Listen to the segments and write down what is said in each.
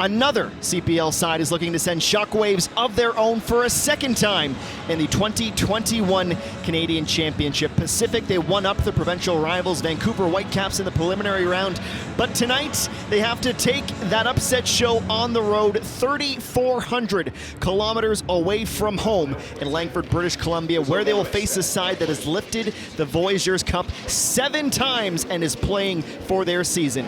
Another CPL side is looking to send shockwaves of their own for a second time in the 2021 Canadian Championship. Pacific, they won up the provincial rivals Vancouver Whitecaps in the preliminary round, but tonight they have to take that upset show on the road 3,400 kilometers away from home in Langford, British Columbia, where they will face a side that has lifted the Voyageurs Cup 7 times and is playing for their season.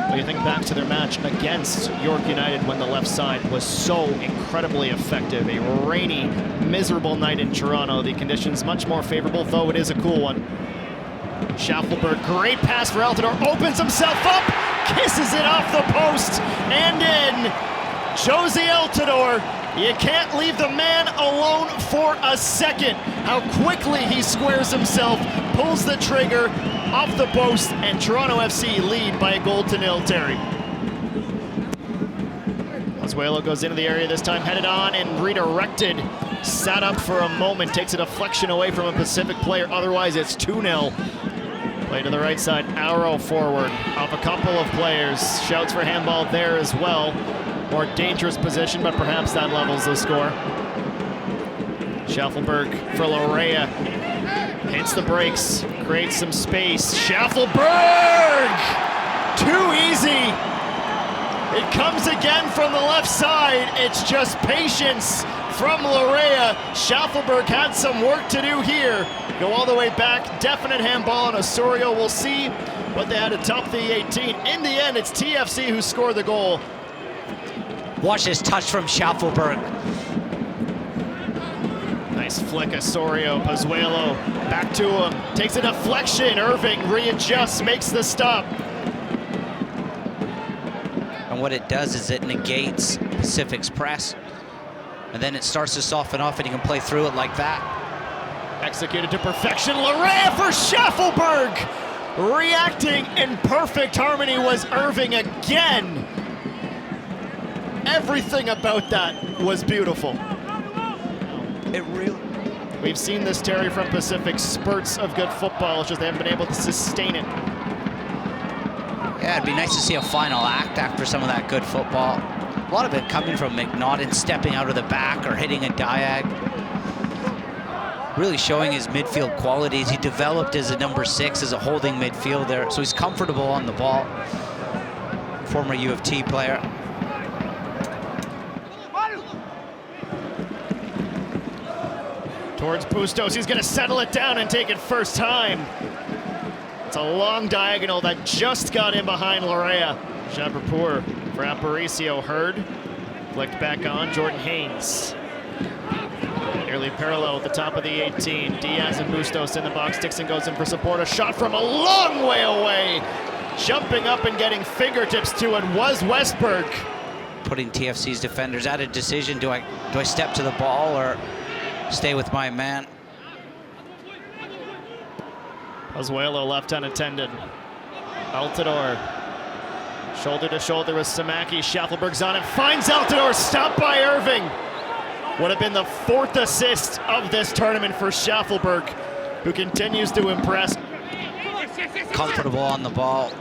When you think back to their match against York United when the left side was so incredibly effective, a rainy, miserable night in Toronto, the conditions much more favorable, though it is a cool one. Schaffelberg, great pass for Altidore, opens himself up, kisses it off the post, and in. Josie Altidore, you can't leave the man alone for a second. How quickly he squares himself, pulls the trigger off the post, and Toronto FC lead by a 1-0, Terry. Pozuelo goes into the area this time, headed on and redirected. Sat up for a moment, takes a deflection away from a Pacific player, otherwise it's 2-0. Play to the right side, arrow forward off a couple of players. Shouts for handball there as well. More dangerous position, but perhaps that levels the score. Schaffelberg for Lorea. Hits the brakes, creates some space. Schaffelberg! Too easy! It comes again from the left side. It's just patience from Lorea. Schaffelberg had some work to do here. Go all the way back, definite handball on Osorio. We'll see what they had to top the 18. In the end, it's TFC who scored the goal. Watch this touch from Schaffelberg. Nice flick, Osorio, Pozuelo, back to him, takes a deflection, Irving readjusts, makes the stop. And what it does is it negates Pacific's press, and then it starts to soften off and you can play through it like that. Executed to perfection, Lorea for Schaffelberg! Reacting in perfect harmony was Irving again. Everything about that was beautiful. It really... We've seen this, Terry, from Pacific, spurts of good football, it's just they haven't been able to sustain it. Yeah, it'd be nice to see a final act after some of that good football. A lot of it coming from McNaughton stepping out of the back or hitting a diag. Really showing his midfield qualities. He developed as a number 6, as a holding midfielder, so he's comfortable on the ball. Former U of T player. Towards Bustos, he's gonna settle it down and take it first time. It's a long diagonal that just got in behind Lorea. Chaperpour for Aparicio, Hurd. Flicked back on, Jordan Haynes. Nearly parallel at the top of the 18. Diaz and Bustos in the box. Dixon goes in for support. A shot from a long way away. Jumping up and getting fingertips to it was Westberg. Putting TFC's defenders at a decision. Do I step to the ball or stay with my man? Pozuelo left unattended. Altidore. Shoulder to shoulder with Samaki. Schaffelberg's on it. Finds Altidore. Stopped by Irving. Would have been the 4th assist of this tournament for Schaffelberg, who continues to impress. Comfortable on the ball.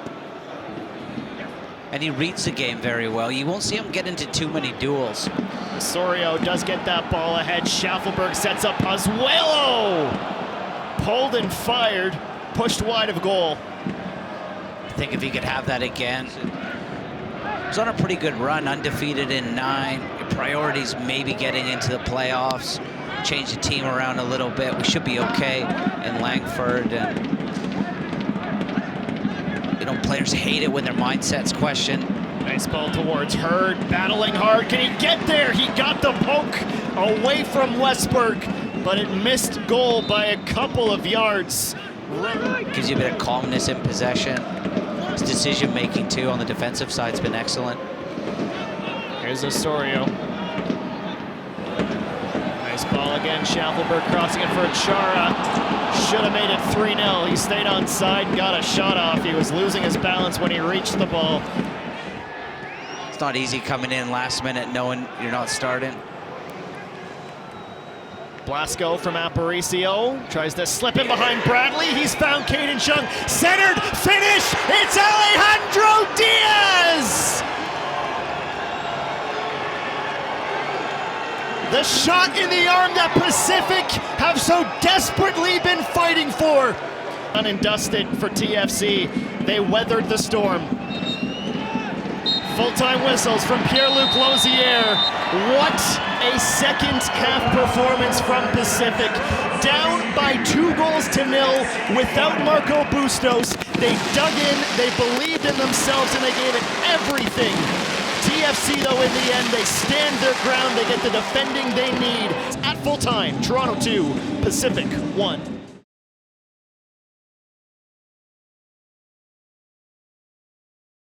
And he reads the game very well. You won't see him get into too many duels. Osorio does get that ball ahead. Schaffelberg sets up Pozuelo. Pulled and fired, pushed wide of goal. I think if he could have that again. He's on a pretty good run, undefeated in 9. Your priorities maybe getting into the playoffs. Change the team around a little bit. We should be okay in Langford. And players hate it when their mindset's questioned. Nice ball towards Hurd, battling hard. Can he get there? He got the poke away from Westberg, but it missed goal by a couple of yards. Gives you a bit of calmness in possession. His decision-making, too, on the defensive side's been excellent. Here's Osorio. Nice ball again. Schaffelberg crossing it for Chara. Should have made it 3-0. He stayed on side and got a shot off. He was losing his balance when he reached the ball. It's not easy coming in last minute knowing you're not starting. Blasco from Aparicio tries to slip in behind Bradley. He's found Caden Chung. Centered, finish! It's Alejandro Diaz! The shot in the arm that Pacific have so desperately been fighting for. Done and dusted for TFC. They weathered the storm. Full-time whistles from Pierre-Luc Lausier. What a second half performance from Pacific. Down by 2-0 without Marco Bustos. They dug in, they believed in themselves, and they gave it everything. TFC, though, in the end, they stand their ground. They get the defending they need. At full time, Toronto 2, Pacific 1.